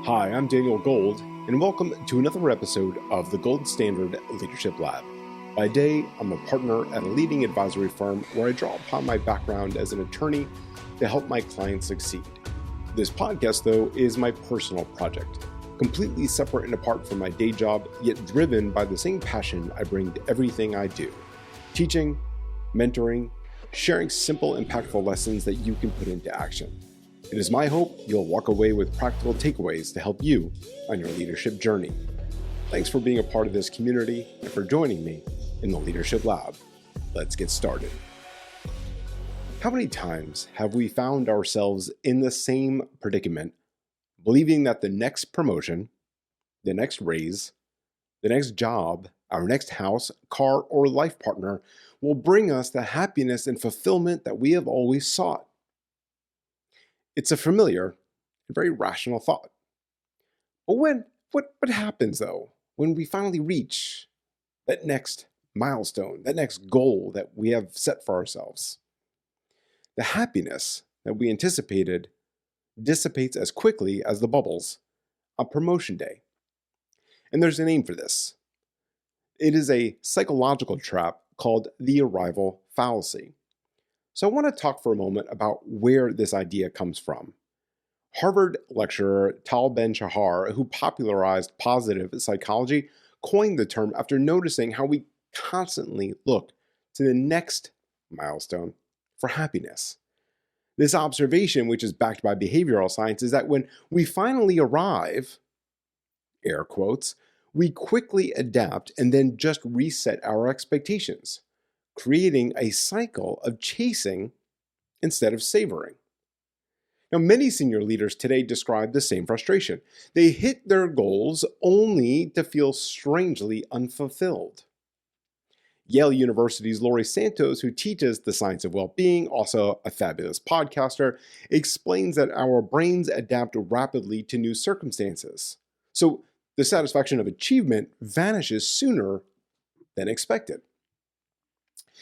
Hi, I'm Daniel Gold, and welcome to another episode of the Gold Standard Leadership Lab. By day, I'm a partner at a leading advisory firm where I draw upon my background as an attorney to help my clients succeed. This podcast, though, is my personal project, completely separate and apart from my day job, yet driven by the same passion I bring to everything I do: teaching, mentoring, sharing simple, impactful lessons that you can put into action. It is my hope you'll walk away with practical takeaways to help you on your leadership journey. Thanks for being a part of this community and for joining me in the Leadership Lab. Let's get started. How many times have we found ourselves in the same predicament, believing that the next promotion, the next raise, the next job, our next house, car, or life partner will bring us the happiness and fulfillment that we have always sought? It's a familiar and very rational thought. But what happens, though, when we finally reach that next milestone, that next goal that we have set for ourselves? The happiness that we anticipated dissipates as quickly as the bubbles on promotion day. And there's a name for this. It is a psychological trap called the arrival fallacy. So I want to talk for a moment about where this idea comes from. Harvard lecturer Tal Ben-Shahar, who popularized positive psychology, coined the term after noticing how we constantly look to the next milestone for happiness. This observation, which is backed by behavioral science, is that when we finally arrive, air quotes, we quickly adapt and then just reset our expectations, creating a cycle of chasing instead of savoring. Now, many senior leaders today describe the same frustration. They hit their goals only to feel strangely unfulfilled. Yale University's Laurie Santos, who teaches the science of well-being, also a fabulous podcaster, explains that our brains adapt rapidly to new circumstances. So the satisfaction of achievement vanishes sooner than expected.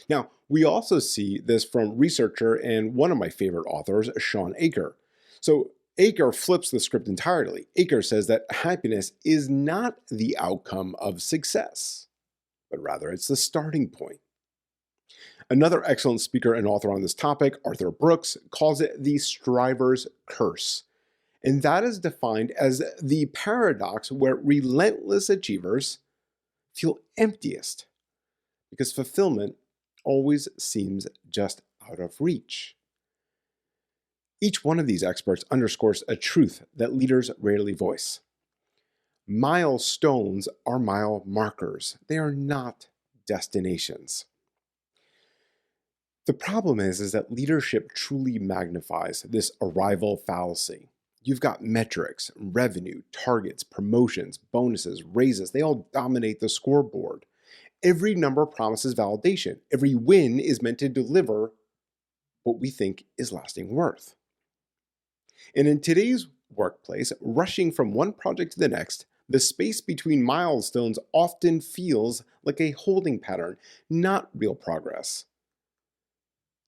Now, we also see this from researcher and one of my favorite authors, Shawn Achor. So Achor flips the script entirely. Achor says that happiness is not the outcome of success, but rather it's the starting point. Another excellent speaker and author on this topic, Arthur Brooks, calls it the striver's curse. And that is defined as the paradox where relentless achievers feel emptiest because fulfillment always seems just out of reach. Each one of these experts underscores a truth that leaders rarely voice. Milestones are mile markers. They are not destinations. The problem is that leadership truly magnifies this arrival fallacy. You've got metrics, revenue, targets, promotions, bonuses, raises. They all dominate the scoreboard. Every number promises validation. Every win is meant to deliver what we think is lasting worth. And in today's workplace, rushing from one project to the next, the space between milestones often feels like a holding pattern, not real progress.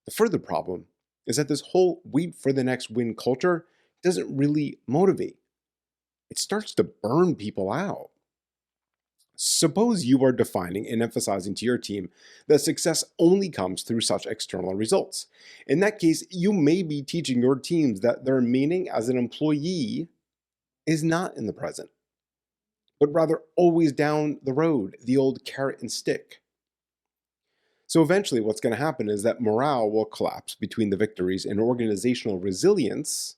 The further problem is that this whole wait for the next win culture doesn't really motivate. It starts to burn people out. Suppose you are defining and emphasizing to your team that success only comes through such external results. In that case, you may be teaching your teams that their meaning as an employee is not in the present, but rather always down the road, the old carrot and stick. So eventually what's going to happen is that morale will collapse between the victories and organizational resilience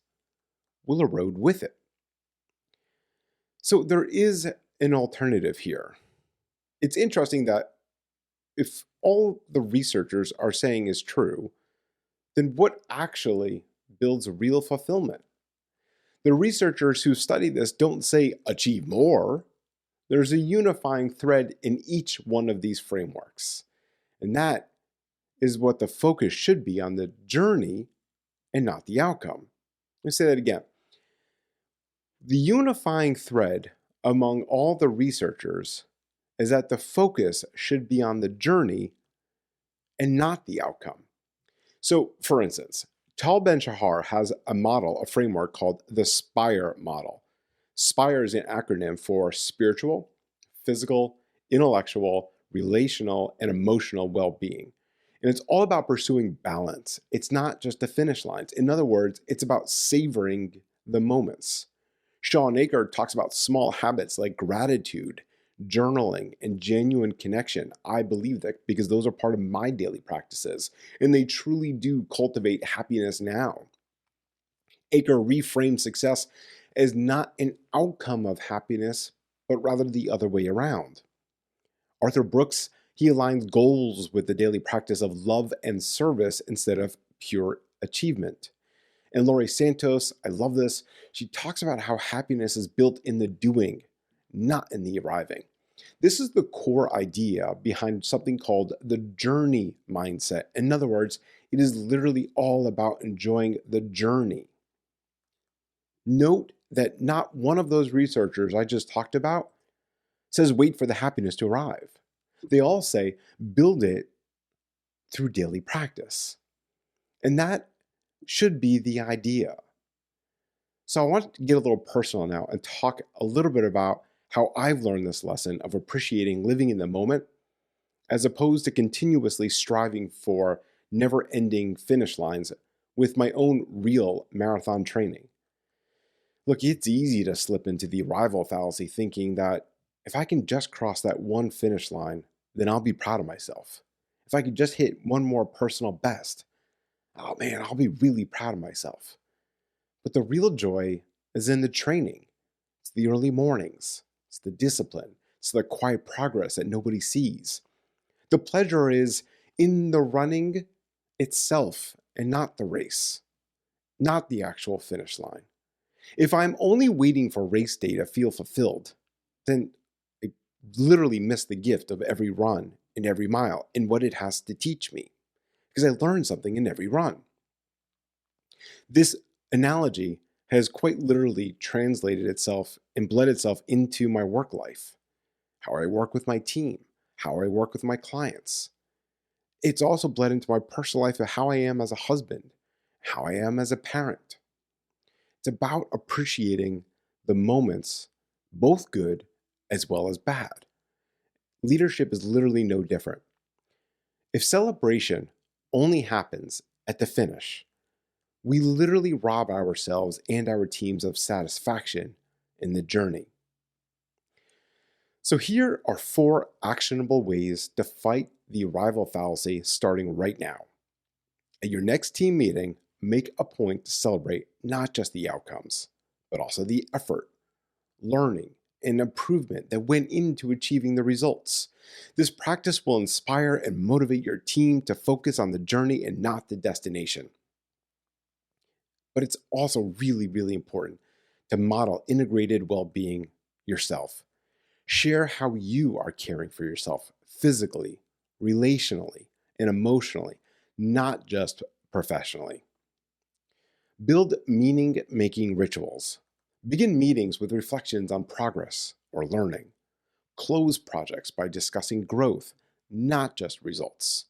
will erode with it. So there is an alternative here. It's interesting that if all the researchers are saying is true, then what actually builds real fulfillment? The researchers who study this don't say achieve more. There's a unifying thread in each one of these frameworks. And that is what the focus should be, on the journey and not the outcome. Let me say that again. The unifying thread among all the researchers is that the focus should be on the journey and not the outcome. So, for instance, Tal Ben-Shahar has a model, a framework called the SPIRE model. SPIRE is an acronym for spiritual, physical, intellectual, relational, and emotional well-being. And it's all about pursuing balance. It's not just the finish lines. In other words, it's about savoring the moments. Sean Aker talks about small habits like gratitude, journaling, and genuine connection. I believe that because those are part of my daily practices, and they truly do cultivate happiness now. Aker reframes success as not an outcome of happiness, but rather the other way around. Arthur Brooks, he aligns goals with the daily practice of love and service instead of pure achievement. And Laurie Santos, I love this, she talks about how happiness is built in the doing, not in the arriving. This is the core idea behind something called the journey mindset. In other words, it is literally all about enjoying the journey. Note that not one of those researchers I just talked about says wait for the happiness to arrive. They all say build it through daily practice. And that should be the idea. So I want to get a little personal now and talk a little bit about how I've learned this lesson of appreciating living in the moment as opposed to continuously striving for never-ending finish lines with my own real marathon training. Look, it's easy to slip into the arrival fallacy thinking that if I can just cross that one finish line, then I'll be proud of myself. If I could just hit one more personal best, oh man, I'll be really proud of myself. But the real joy is in the training. It's the early mornings. It's the discipline. It's the quiet progress that nobody sees. The pleasure is in the running itself and not the race, not the actual finish line. If I'm only waiting for race day to feel fulfilled, then I literally miss the gift of every run and every mile and what it has to teach me, because I learned something in every run. This analogy has quite literally translated itself and bled itself into my work life, how I work with my team, how I work with my clients. It's also bled into my personal life of how I am as a husband, how I am as a parent. It's about appreciating the moments, both good as well as bad. Leadership is literally no different. If celebration only happens at the finish, we literally rob ourselves and our teams of satisfaction in the journey. So here are 4 actionable ways to fight the arrival fallacy starting right now. At your next team meeting, make a point to celebrate not just the outcomes, but also the effort, learning, and improvement that went into achieving the results. This practice will inspire and motivate your team to focus on the journey and not the destination. But it's also really, really important to model integrated well-being yourself. Share how you are caring for yourself physically, relationally, and emotionally, not just professionally. Build meaning-making rituals. Begin meetings with reflections on progress or learning. Close projects by discussing growth, not just results.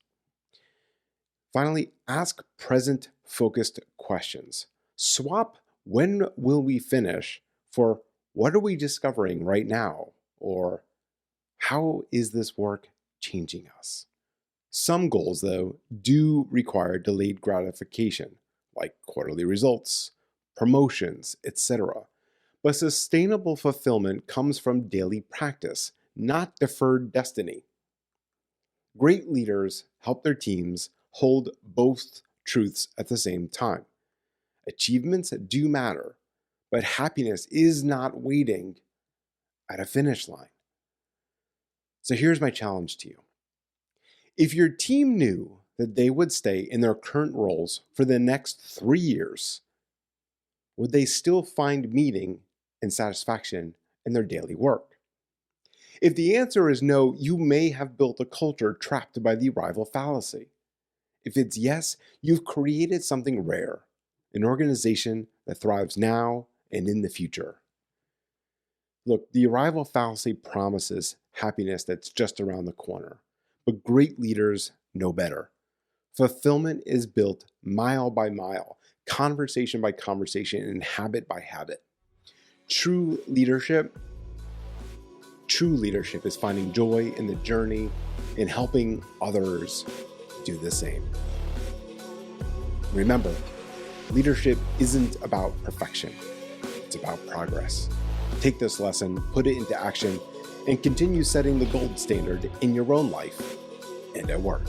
Finally, ask present-focused questions. Swap "when will we finish" for "what are we discovering right now?" or "how is this work changing us?" Some goals, though, do require delayed gratification, like quarterly results, promotions, etc. But sustainable fulfillment comes from daily practice, not deferred destiny. Great leaders help their teams hold both truths at the same time. Achievements do matter, but happiness is not waiting at a finish line. So here's my challenge to you. If your team knew that they would stay in their current roles for the next 3 years, would they still find meaning and satisfaction in their daily work? If the answer is no, you may have built a culture trapped by the arrival fallacy. If it's yes, you've created something rare, an organization that thrives now and in the future. Look, the arrival fallacy promises happiness that's just around the corner, but great leaders know better. Fulfillment is built mile by mile, conversation by conversation, and habit by habit. True leadership is finding joy in the journey and helping others do the same. Remember, leadership isn't about perfection. It's about progress. Take this lesson, put it into action, and continue setting the gold standard in your own life and at work.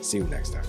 See you next time.